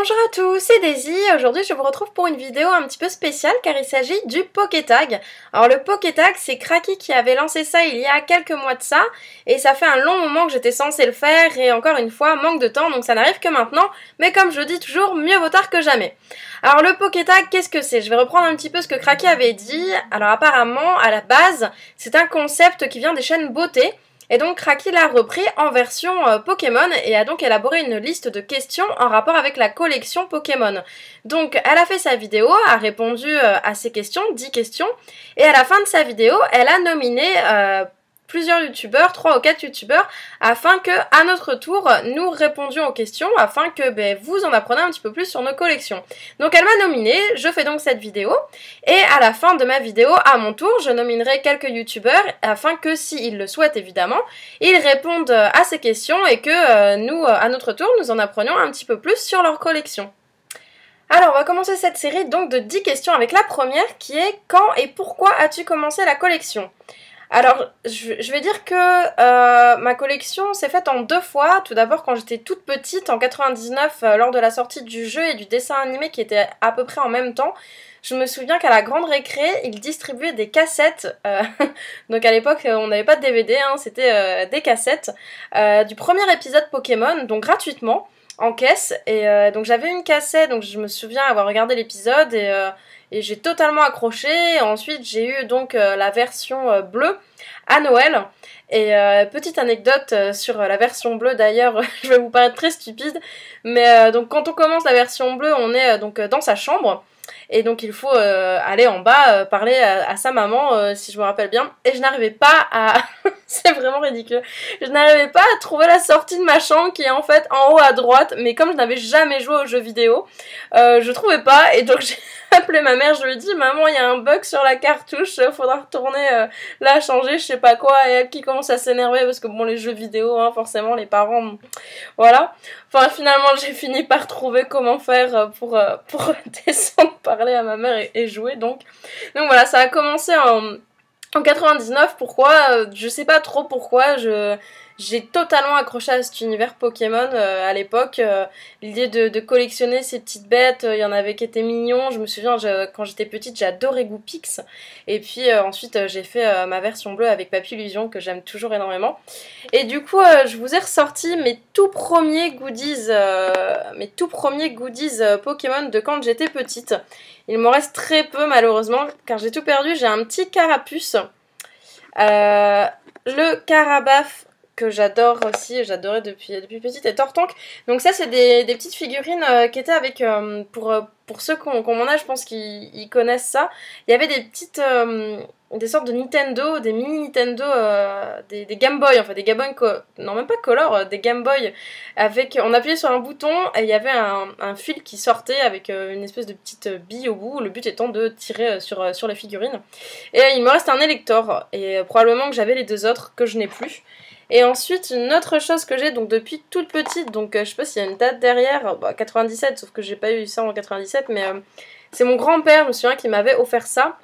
Bonjour à tous, c'est Daisy. Aujourd'hui je vous retrouve pour une vidéo un petit peu spéciale car il s'agit du Pokétag. Alors le Pokétag, c'est Cracky qui avait lancé ça il y a quelques mois de ça et ça fait un long moment que j'étais censée le faire et encore une fois manque de temps donc ça n'arrive que maintenant, mais comme je dis toujours, mieux vaut tard que jamais. Alors le Pokétag, qu'est-ce que c'est? Je vais reprendre un petit peu ce que Cracky avait dit. Alors apparemment à la base c'est un concept qui vient des chaînes beauté. Et donc Cracky l'a repris en version Pokémon et a donc élaboré une liste de questions en rapport avec la collection Pokémon. Donc elle a fait sa vidéo, a répondu à ces questions, 10 questions, et à la fin de sa vidéo, elle a nominé plusieurs youtubeurs, 3 ou 4 youtubeurs, afin que, à notre tour, nous répondions aux questions, afin que vous en appreniez un petit peu plus sur nos collections. Donc elle m'a nominé, je fais donc cette vidéo, et à la fin de ma vidéo, à mon tour, je nominerai quelques youtubeurs, afin que, s'ils le souhaitent évidemment, ils répondent à ces questions, et que nous, à notre tour, nous en apprenions un petit peu plus sur leur collection. Alors, on va commencer cette série donc de 10 questions avec la première, qui est « Quand et pourquoi as-tu commencé la collection ?» Alors, je vais dire que ma collection s'est faite en 2 fois. Tout d'abord quand j'étais toute petite, en 99, lors de la sortie du jeu et du dessin animé qui était à peu près en même temps. Je me souviens qu'à la grande récré, ils distribuaient des cassettes. Donc à l'époque, on n'avait pas de DVD, hein, c'était des cassettes du premier épisode Pokémon, donc gratuitement, en caisse. Et donc j'avais une cassette, donc je me souviens avoir regardé l'épisode et j'ai totalement accroché. Ensuite, j'ai eu donc la version bleue à Noël. Et petite anecdote sur la version bleue d'ailleurs, je vais vous paraître très stupide, mais donc quand on commence la version bleue, on est donc dans sa chambre. Et donc il faut aller en bas parler à sa maman, si je me rappelle bien. Et je n'arrivais pas à... C'est vraiment ridicule. Je n'arrivais pas à trouver la sortie de ma chambre qui est en fait en haut à droite. Mais comme je n'avais jamais joué aux jeux vidéo, je trouvais pas. Et donc j'ai appelé ma mère, je lui ai dit « Maman, il y a un bug sur la cartouche, faudra retourner là, changer, je sais pas quoi. » Et elle qui commence à s'énerver parce que bon, les jeux vidéo, hein, forcément, les parents... Voilà. Enfin, finalement, j'ai fini par trouver comment faire pour descendre parler à ma mère et jouer. Donc voilà, ça a commencé en 99. Pourquoi je sais pas trop pourquoi. J'ai totalement accroché à cet univers Pokémon à l'époque. L'idée de collectionner ces petites bêtes, il y en avait qui étaient mignons. Je me souviens, quand j'étais petite, j'adorais Goopix. Et puis ensuite, j'ai fait ma version bleue avec Papillusion, que j'aime toujours énormément. Et du coup, je vous ai ressorti mes tout premiers goodies Pokémon de quand j'étais petite. Il m'en reste très peu, malheureusement, car j'ai tout perdu. J'ai un petit Carapuce. Le Carabaf, que j'adore aussi, j'adorais depuis petite, et Tortank. Donc ça, c'est des petites figurines qui étaient avec, pour ceux qui ont mon âge, je pense qu'ils connaissent ça. Il y avait des petites, des sortes de Nintendo, des mini Nintendo, des Game Boy, enfin des Game Boy, non même pas Color, des Game Boy, avec, on appuyait sur un bouton, et il y avait un fil qui sortait avec une espèce de petite bille au bout, le but étant de tirer sur les figurines. Et il me reste un Elector, et probablement que j'avais les 2 autres, que je n'ai plus. Et ensuite, une autre chose que j'ai donc depuis toute petite, donc je sais pas s'il y a une date derrière, 97, sauf que j'ai pas eu ça en 97, mais c'est mon grand-père, je me souviens, qui m'avait offert ça.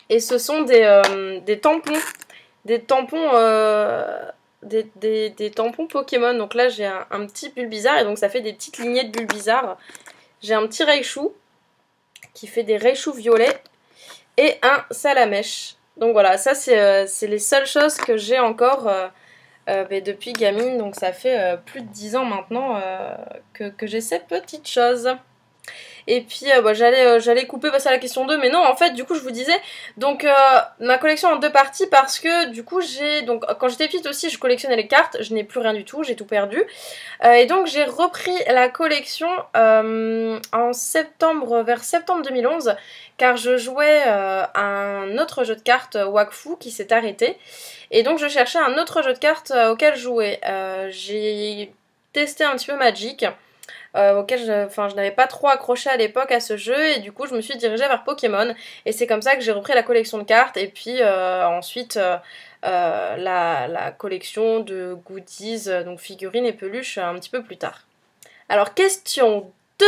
Et ce sont des tampons, des tampons Pokémon. Donc là, j'ai un petit Bulbizarre, et donc ça fait des petites lignées de Bulbizarre. J'ai un petit Raichu, qui fait des Raichu violets, et un Salamèche. Donc voilà, ça c'est les seules choses que j'ai encore... depuis gamine, donc ça fait plus de 10 ans maintenant que j'ai ces petites choses. Et puis j'allais couper, passer à la question 2, mais non, en fait, du coup, je vous disais, donc ma collection en 2 parties, parce que du coup, donc quand j'étais petite aussi, je collectionnais les cartes, je n'ai plus rien du tout, j'ai tout perdu. Et donc, j'ai repris la collection en septembre, vers septembre 2011, car je jouais à un autre jeu de cartes, Wakfu, qui s'est arrêté. Et donc, je cherchais un autre jeu de cartes auquel jouer. J'ai testé un petit peu Magic, auquel je n'avais pas trop accroché à l'époque à ce jeu, et du coup je me suis dirigée vers Pokémon, et c'est comme ça que j'ai repris la collection de cartes, et puis ensuite la collection de goodies, donc figurines et peluches un petit peu plus tard. Alors question 2,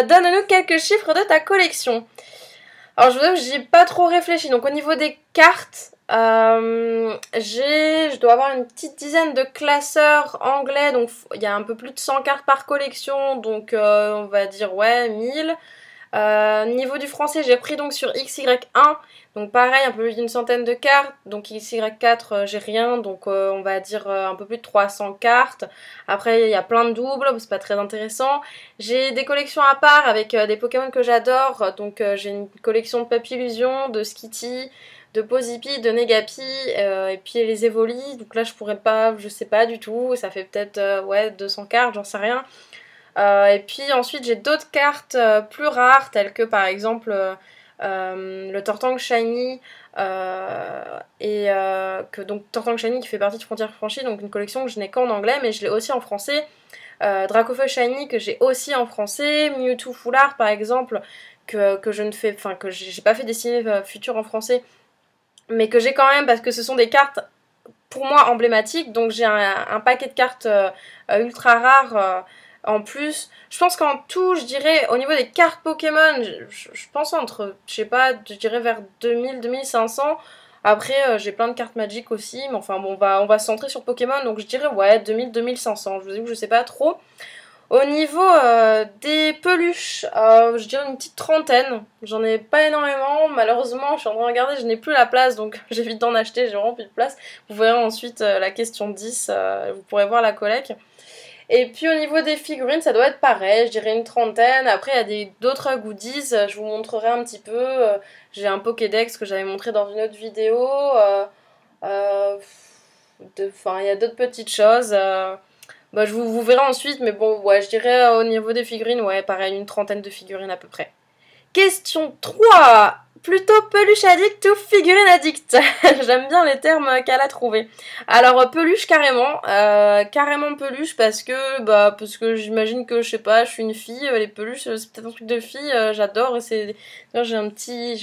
donne-nous quelques chiffres de ta collection. Alors je vous avoue que j'y ai pas trop réfléchi, donc au niveau des cartes, Je dois avoir une petite dizaine de classeurs anglais, donc il y a un peu plus de 100 cartes par collection, donc on va dire ouais 1000. Niveau du français, j'ai pris donc sur XY1, donc pareil, un peu plus d'une centaine de cartes, donc XY4, j'ai rien, donc on va dire un peu plus de 300 cartes. Après, il y a plein de doubles, c'est pas très intéressant. J'ai des collections à part avec des Pokémon que j'adore, donc j'ai une collection de Papillusion, de Skitty, de Pozipi, de Negapi, et puis les Evoli, donc là je pourrais pas, je sais pas du tout, ça fait peut-être ouais 200 cartes, j'en sais rien. Et puis ensuite j'ai d'autres cartes plus rares telles que par exemple le Tortank Shiny que donc Tortank Shiny qui fait partie de Frontières Franchies, donc une collection que je n'ai qu'en anglais mais je l'ai aussi en français. Dracofeu Shiny que j'ai aussi en français, Mewtwo Full Art par exemple que je ne fais, enfin que j'ai pas fait dessiner futur en français mais que j'ai quand même parce que ce sont des cartes pour moi emblématiques, donc j'ai un paquet de cartes ultra rares en plus. Je pense qu'en tout, je dirais, au niveau des cartes Pokémon, je pense entre, je sais pas, je dirais vers 2000-2500. Après, j'ai plein de cartes Magic aussi, mais enfin bon, on va se centrer sur Pokémon, donc je dirais ouais, 2000-2500, je vous avoue que je sais pas trop. Au niveau des peluches, je dirais une petite trentaine. J'en ai pas énormément, malheureusement, je suis en train de regarder, je n'ai plus la place, donc j'évite d'en acheter, j'ai vraiment plus de place. Vous verrez ensuite la question 10, vous pourrez voir la collecte. Et puis au niveau des figurines, ça doit être pareil, je dirais une trentaine. Après, il y a d'autres goodies, je vous montrerai un petit peu. J'ai un Pokédex que j'avais montré dans une autre vidéo. Enfin, il y a d'autres petites choses. Bah, vous verrez ensuite, mais bon, ouais, je dirais au niveau des figurines, ouais, pareil, une trentaine de figurines à peu près. Question 3. Plutôt peluche addict ou figurine addict? J'aime bien les termes qu'elle a trouvés. Alors peluche carrément, carrément peluche parce que j'imagine que je sais pas, je suis une fille, les peluches c'est peut-être un truc de fille, j'adore. J'ai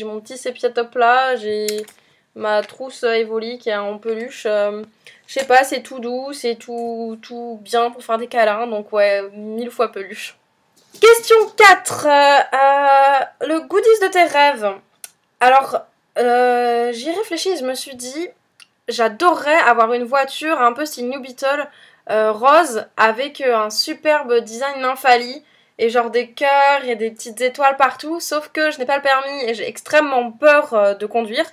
mon petit Sepiatop là, j'ai ma trousse Evoli qui est en peluche. Je sais pas, c'est tout doux, c'est tout bien pour faire des câlins, donc ouais, 1000 fois peluche. Question 4. Le goodies de tes rêves. Alors, j'y réfléchis, je me suis dit, j'adorerais avoir une voiture un peu style New Beetle, rose, avec un superbe design Nymphalie, et genre des cœurs et des petites étoiles partout, sauf que je n'ai pas le permis et j'ai extrêmement peur de conduire.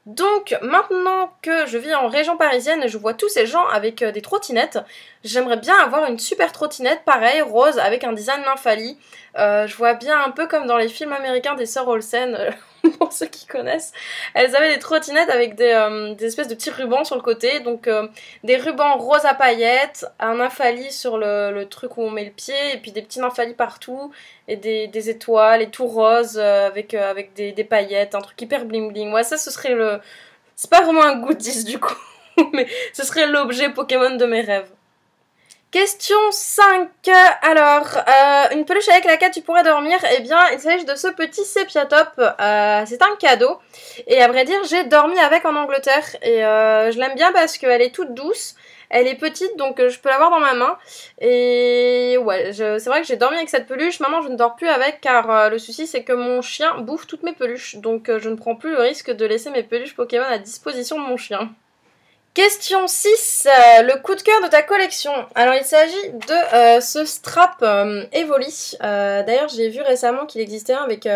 Donc maintenant que je vis en région parisienne et je vois tous ces gens avec des trottinettes, j'aimerais bien avoir une super trottinette pareil, rose, avec un design Nymphalie. Je vois bien un peu comme dans les films américains des sœurs Olsen, pour ceux qui connaissent. Elles avaient des trottinettes avec des espèces de petits rubans sur le côté, donc des rubans roses à paillettes, un Nymphalie sur le truc où on met le pied, et puis des petits Nymphalie partout, et des étoiles, et tout rose, avec des paillettes, un truc hyper bling bling. Ouais, ça ce serait le... C'est pas vraiment un goodies du coup, mais ce serait l'objet Pokémon de mes rêves. Question 5. Alors, une peluche avec laquelle tu pourrais dormir, eh bien, il s'agit de ce petit Sepiatop. C'est un cadeau. Et à vrai dire, j'ai dormi avec en Angleterre. Et je l'aime bien parce qu'elle est toute douce. Elle est petite, donc je peux l'avoir dans ma main. Et ouais, c'est vrai que j'ai dormi avec cette peluche. Maintenant, je ne dors plus avec car le souci, c'est que mon chien bouffe toutes mes peluches. Donc je ne prends plus le risque de laisser mes peluches Pokémon à disposition de mon chien. Question 6, le coup de cœur de ta collection. Alors il s'agit de ce strap Evoli. D'ailleurs j'ai vu récemment qu'il existait un avec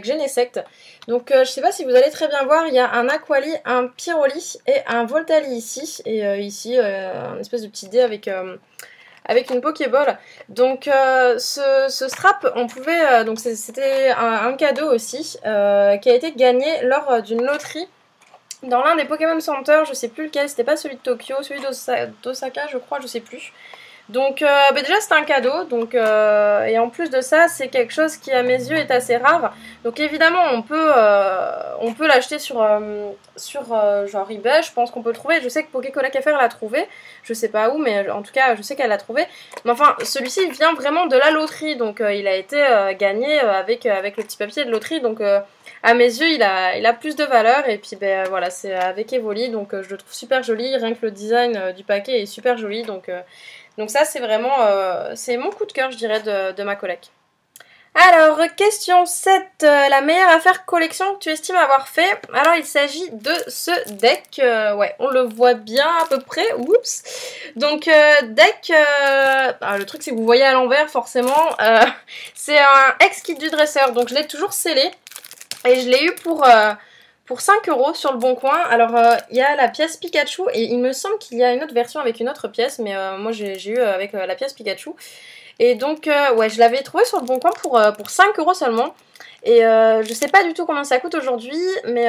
Genesect. Donc je sais pas si vous allez très bien voir, il y a un Aquali, un Pyroli et un Voltali ici. Et ici un espèce de petit dé avec une Pokéball. Donc ce strap, on pouvait, donc c'était un cadeau aussi qui a été gagné lors d'une loterie. Dans l'un des Pokémon Center, je sais plus lequel, c'était pas celui de Tokyo, celui d'Osaka je crois, je sais plus. Donc déjà c'était un cadeau, donc, et en plus de ça c'est quelque chose qui à mes yeux est assez rare. Donc évidemment on peut l'acheter sur genre eBay, je pense qu'on peut le trouver. Je sais que Pokécola Café l'a trouvé, je sais pas où mais en tout cas je sais qu'elle l'a trouvé. Mais enfin celui-ci vient vraiment de la loterie, donc il a été gagné avec le petit papier de loterie, donc à mes yeux il a plus de valeur. Et puis ben voilà, c'est avec Evoli, donc je le trouve super joli, rien que le design du paquet est super joli, donc ça c'est vraiment c'est mon coup de cœur je dirais de ma collecte. Alors, question 7, la meilleure affaire collection que tu estimes avoir fait. Alors, il s'agit de ce deck. Ouais, on le voit bien à peu près. Oups. Donc, deck... le truc, c'est que vous voyez à l'envers, forcément. C'est un ex-kit du dresseur. Donc, je l'ai toujours scellé. Et je l'ai eu pour 5 € sur le Bon Coin. Alors, il y a la pièce Pikachu. Et il me semble qu'il y a une autre version avec une autre pièce. Mais moi, j'ai eu avec la pièce Pikachu. Et donc, ouais, je l'avais trouvé sur le Bon Coin pour 5 € seulement. Et je sais pas du tout combien ça coûte aujourd'hui, mais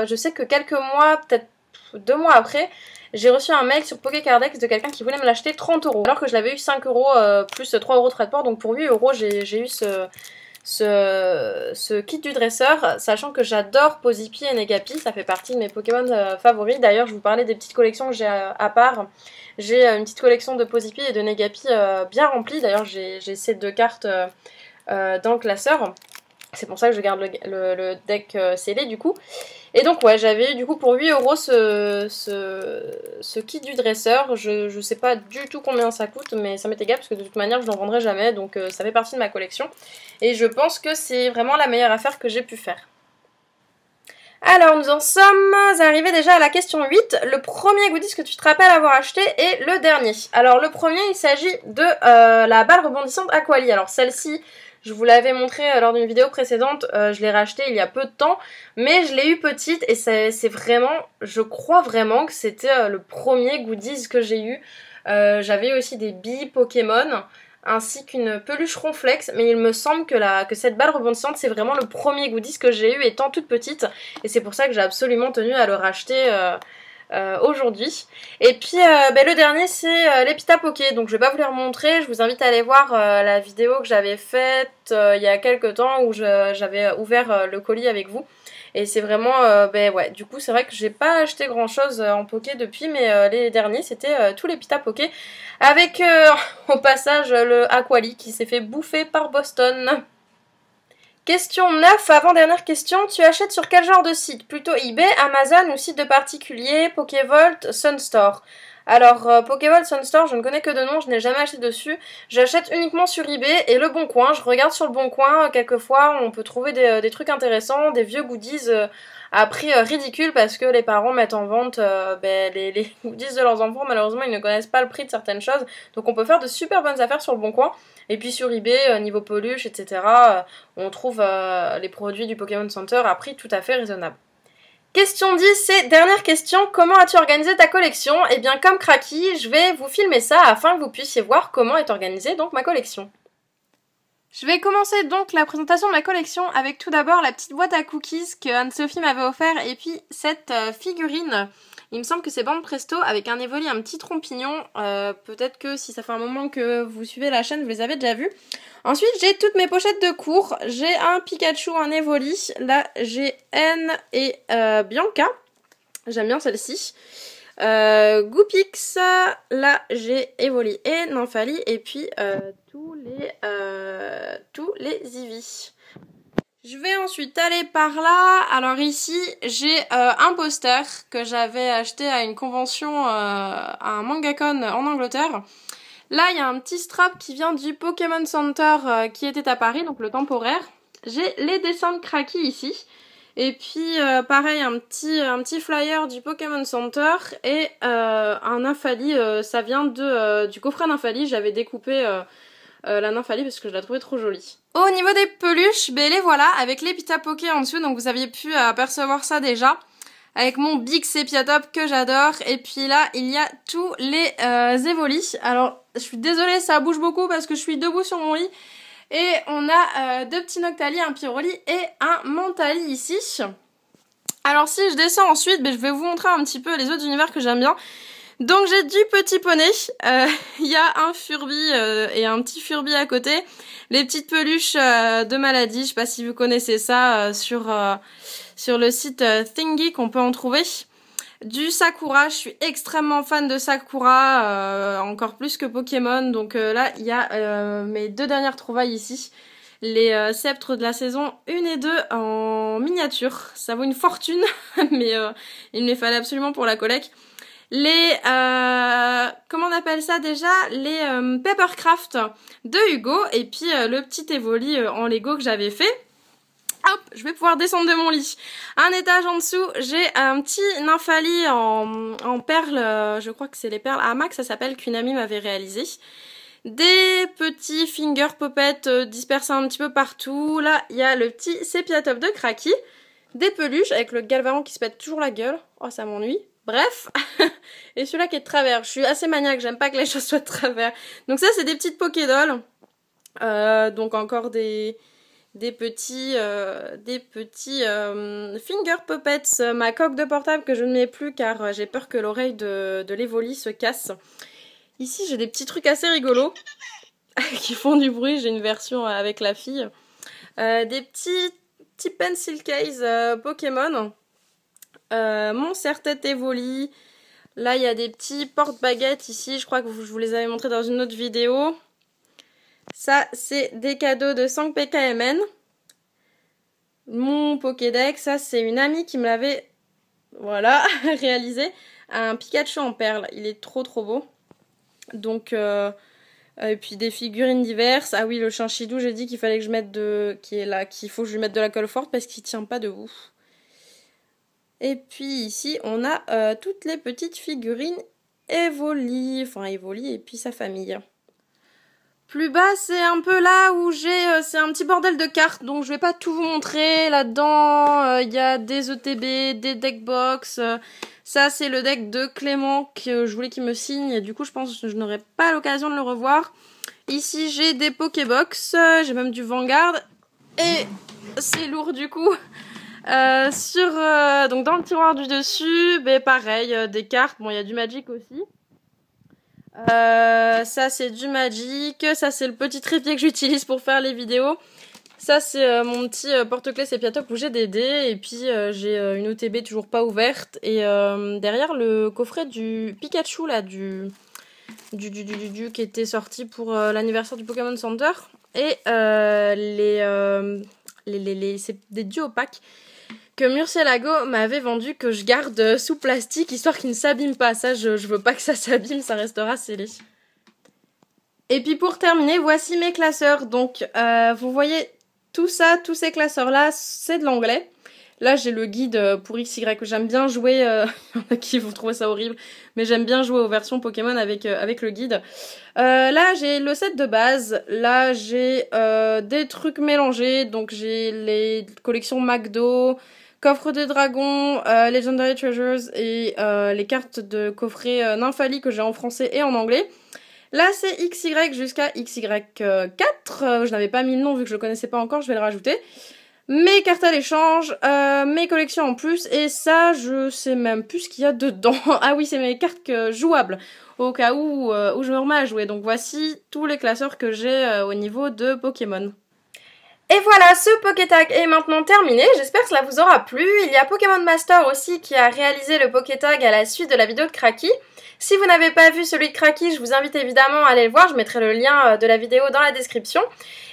je sais que quelques mois, peut-être 2 mois après, j'ai reçu un mail sur Pokécardex de quelqu'un qui voulait me l'acheter 30 €. Alors que je l'avais eu 5 € plus 3 € de frais de port. Donc pour 8 € j'ai eu ce kit du dresseur, sachant que j'adore Pozipi et Negapi, ça fait partie de mes Pokémon favoris. D'ailleurs, je vous parlais des petites collections que j'ai à part. J'ai une petite collection de Pozipi et de Negapi bien remplie. D'ailleurs, j'ai ces 2 cartes dans le classeur. C'est pour ça que je garde le deck scellé du coup. Et donc ouais, j'avais eu du coup pour 8 € ce kit du dresseur. Je sais pas du tout combien ça coûte, mais ça m'est égal parce que de toute manière je n'en vendrai jamais. Donc ça fait partie de ma collection. Et je pense que c'est vraiment la meilleure affaire que j'ai pu faire. Alors nous en sommes arrivés déjà à la question 8. Le premier goodies que tu te rappelles avoir acheté et le dernier. Alors le premier, il s'agit de la balle rebondissante Aquali. Alors celle-ci, je vous l'avais montré lors d'une vidéo précédente, je l'ai rachetée il y a peu de temps, mais je l'ai eu petite et c'est vraiment, je crois vraiment que c'était le premier goodies que j'ai eu. J'avais aussi des billes Pokémon, ainsi qu'une peluche Ronflex, mais il me semble que cette balle rebondissante, c'est vraiment le premier goodies que j'ai eu étant toute petite, et c'est pour ça que j'ai absolument tenu à le racheter aujourd'hui. Et puis le dernier, c'est l'Epita Poké, donc je vais pas vous les remontrer, je vous invite à aller voir la vidéo que j'avais faite il y a quelques temps où j'avais ouvert le colis avec vous. Et c'est vraiment, ouais, du coup c'est vrai que j'ai pas acheté grand chose en Poké depuis, mais les derniers c'était tous les Pita Poké. Avec au passage le Aquali qui s'est fait bouffer par Boston. Question 9, avant-dernière question, tu achètes sur quel genre de site? Plutôt eBay, Amazon ou site de particulier, Pokévolt, Sunstore? Alors, Pokévolt, Sunstore, je ne connais que de nom, je n'ai jamais acheté dessus. J'achète uniquement sur eBay et Le Bon Coin. Je regarde sur Le Bon Coin, quelquefois on peut trouver des trucs intéressants, des vieux goodies à prix ridicule parce que les parents mettent en vente les goodies de leurs enfants. Malheureusement, ils ne connaissent pas le prix de certaines choses. Donc on peut faire de super bonnes affaires sur Le Bon Coin. Et puis sur eBay, niveau peluche, etc., on trouve les produits du Pokémon Center à prix tout à fait raisonnable. Question 10, c'est dernière question, comment as-tu organisé ta collection? Eh bien comme Cracky, je vais vous filmer ça afin que vous puissiez voir comment est organisée donc ma collection. Je vais commencer donc la présentation de ma collection avec tout d'abord la petite boîte à cookies que Anne-Sophie m'avait offert et puis cette figurine. Il me semble que c'est Bande Presto avec un Evoli, un petit trompignon. Peut-être que si ça fait un moment que vous suivez la chaîne, vous les avez déjà vus. Ensuite, j'ai toutes mes pochettes de cours. J'ai un Pikachu, un Evoli. Là, j'ai N et Bianca. J'aime bien celle-ci. Goopix. Là, j'ai Evoli et Nymphali. Et puis, tous les Eevee. Je vais ensuite aller par là. Alors ici, j'ai un poster que j'avais acheté à une convention, à un MangaCon en Angleterre. Là, il y a un petit strap qui vient du Pokémon Center qui était à Paris, donc le temporaire. J'ai les dessins de Cracky ici. Et puis, pareil, un petit flyer du Pokémon Center et un Nymphali. Ça vient du coffret Nymphali. J'avais découpé la Nymphali parce que je la trouvais trop jolie. Au niveau des peluches, les voilà, avec les Pita Poké en dessous, donc vous aviez pu apercevoir ça déjà. Avec mon Big Sepiatop que j'adore. Et puis là, il y a tous les Evoli. Alors, je suis désolée, ça bouge beaucoup parce que je suis debout sur mon lit. Et on a 2 petits Noctali, un Pyroli et un Mentali ici. Alors si je descends ensuite, je vais vous montrer un petit peu les autres univers que j'aime bien. Donc j'ai du petit poney, il y a un Furby et un petit Furby à côté. Les petites peluches de maladie, je sais pas si vous connaissez ça sur le site Thingy qu'on peut en trouver. Du Sakura, je suis extrêmement fan de Sakura, encore plus que Pokémon. Donc là, il y a mes 2 dernières trouvailles ici. Les sceptres de la saison 1 et 2 en miniature. Ça vaut une fortune, mais il me les fallait absolument pour la collecte. comment on appelle ça déjà, les Papercraft de Hugo, et puis le petit Evoli en Lego que j'avais fait. Hop, je vais pouvoir descendre de mon lit. Un étage en dessous, j'ai un petit Nymphalie en perles, je crois que c'est les perles Hamac, ça s'appelle, qu'une amie m'avait réalisé. Des petits finger puppets dispersés un petit peu partout. Là, il y a le petit Sépiatop de Cracky. Des peluches avec le Galvaron qui se pète toujours la gueule. Oh, ça m'ennuie. Bref. Et celui-là qui est de travers. Je suis assez maniaque, j'aime pas que les choses soient de travers. Donc ça, c'est des petites Pokédolls. Donc encore des petits finger puppets. Ma coque de portable que je ne mets plus car j'ai peur que l'oreille de l'Evoli se casse. Ici, j'ai des petits trucs assez rigolos qui font du bruit. J'ai une version avec la fille. Des petits pencil case Pokémon. Mon serre-tête Evoli. Là, il y a des petits porte-baguettes ici. Je crois que je vous les avais montrés dans une autre vidéo. Ça, c'est des cadeaux de Sang PKMN. Mon Pokédex, ça, c'est une amie qui me l'avait, voilà, réalisé. Un Pikachu en perles. Il est trop beau. Donc, et puis des figurines diverses. Ah oui, le Chinchidou, j'ai dit qu'il fallait que je mette qu'il faut que je lui mette de la colle forte parce qu'il tient pas de ouf. Et puis ici, on a toutes les petites figurines Evoli, Evoli et puis sa famille. Plus bas, c'est un peu là où c'est un petit bordel de cartes, donc je vais pas tout vous montrer. Là-dedans, il y a des ETB, des deckbox. Ça, c'est le deck de Clément que je voulais qu'il me signe. Et du coup, je pense que je n'aurai pas l'occasion de le revoir. Ici, j'ai des Pokébox. J'ai même du Vanguard. Et c'est lourd du coup. Donc dans le tiroir du dessus, pareil, des cartes. Bon, il y a du Magic aussi. Ça c'est du Magic, ça c'est le petit trépied que j'utilise pour faire les vidéos. Ça c'est mon petit porte-clés Sépiatop où j'ai des dés et puis j'ai une OTB toujours pas ouverte et derrière le coffret du Pikachu là du qui était sorti pour l'anniversaire du Pokémon Center et c'est des duopacks que Murcielago m'avait vendu que je garde sous plastique histoire qu'il ne s'abîme pas. Ça, je veux pas que ça s'abîme, ça restera scellé. Et puis pour terminer, voici mes classeurs. Donc, vous voyez tout ça, tous ces classeurs-là, c'est de l'anglais. Là, j'ai le guide pour XY. J'aime bien jouer, il y en a qui vont trouver ça horrible, mais j'aime bien jouer aux versions Pokémon avec le guide. Là, j'ai le set de base. Là, j'ai des trucs mélangés. Donc, j'ai les collections McDo, Coffre des dragons, Legendary Treasures et les cartes de coffret Nymphalie que j'ai en français et en anglais. Là, c'est XY jusqu'à XY4. Je n'avais pas mis le nom vu que je le connaissais pas encore, je vais le rajouter. Mes cartes à l'échange, mes collections en plus, et ça, je sais même plus ce qu'il y a dedans. Ah oui, c'est mes cartes jouables, au cas où je me remets à jouer. Donc voici tous les classeurs que j'ai au niveau de Pokémon. Et voilà, ce Pokétag est maintenant terminé, j'espère que cela vous aura plu. Il y a Pokémon Master aussi qui a réalisé le Pokétag à la suite de la vidéo de Cracky. Si vous n'avez pas vu celui de Cracky, je vous invite évidemment à aller le voir, je mettrai le lien de la vidéo dans la description.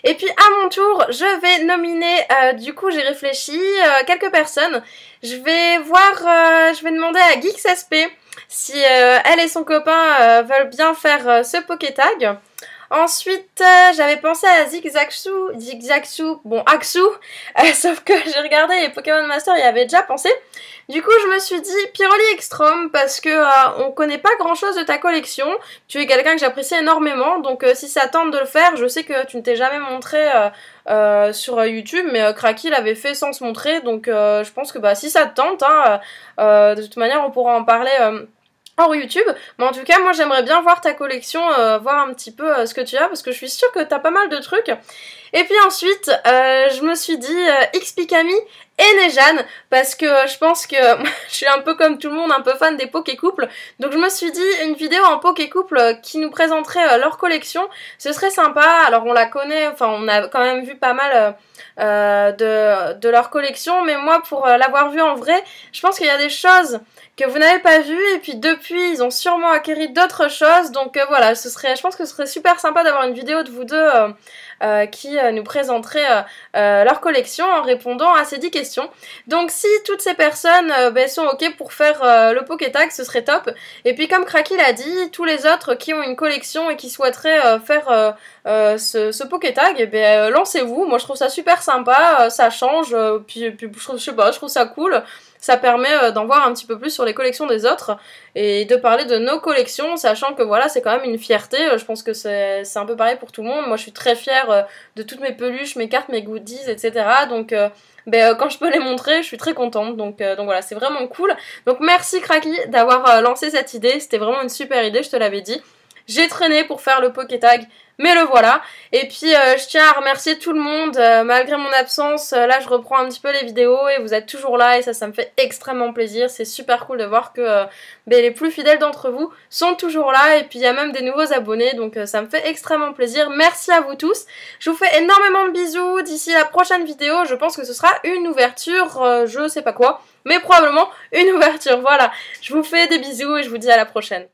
Et puis à mon tour, je vais nominer, du coup j'ai réfléchi, quelques personnes. Je vais demander à Geekssp si elle et son copain veulent bien faire ce Pokétag. Ensuite, j'avais pensé à Zigzagshu, bon Axu, sauf que j'ai regardé les Pokémon Master, il y avait déjà pensé. Du coup, je me suis dit Pyroli Extreme parce que on connaît pas grand chose de ta collection. Tu es quelqu'un que j'apprécie énormément, donc si ça tente de le faire, je sais que tu ne t'es jamais montré sur YouTube, mais Cracky l'avait fait sans se montrer, donc je pense que si ça te tente, de toute manière on pourra en parler hors YouTube, mais en tout cas moi j'aimerais bien voir ta collection, voir un petit peu ce que tu as, parce que je suis sûre que t'as pas mal de trucs. Et puis ensuite je me suis dit Xpikami et Nejane, parce que je pense que je suis un peu comme tout le monde, un peu fan des Pokécouples, donc je me suis dit une vidéo en Pokécouple qui nous présenterait leur collection, ce serait sympa. Alors on la connaît, enfin on a quand même vu pas mal de leur collection, mais moi pour l'avoir vu en vrai, je pense qu'il y a des choses que vous n'avez pas vu, et puis depuis ils ont sûrement acquéri d'autres choses, donc voilà, je pense que ce serait super sympa d'avoir une vidéo de vous deux qui nous présenteraient leur collection en répondant à ces 10 questions. Donc si toutes ces personnes sont ok pour faire le Pokétag, ce serait top. Et puis comme Cracky l'a dit, tous les autres qui ont une collection et qui souhaiteraient faire ce Pokétag, lancez-vous. Moi je trouve ça super sympa, ça change, puis je sais pas, je trouve ça cool. Ça permet d'en voir un petit peu plus sur les collections des autres et de parler de nos collections, sachant que voilà, c'est quand même une fierté. Je pense que c'est un peu pareil pour tout le monde. Moi, je suis très fière de toutes mes peluches, mes cartes, mes goodies, etc. Donc, quand je peux les montrer, je suis très contente. Donc voilà, c'est vraiment cool. Donc, merci Cracky d'avoir lancé cette idée. C'était vraiment une super idée, je te l'avais dit. J'ai traîné pour faire le Pokétag, mais le voilà. Et puis je tiens à remercier tout le monde, malgré mon absence, là je reprends un petit peu les vidéos et vous êtes toujours là et ça me fait extrêmement plaisir. C'est super cool de voir que les plus fidèles d'entre vous sont toujours là et puis il y a même des nouveaux abonnés, donc ça me fait extrêmement plaisir. Merci à vous tous, je vous fais énormément de bisous. D'ici la prochaine vidéo, je pense que ce sera une ouverture, je sais pas quoi, mais probablement une ouverture. Voilà, je vous fais des bisous et je vous dis à la prochaine.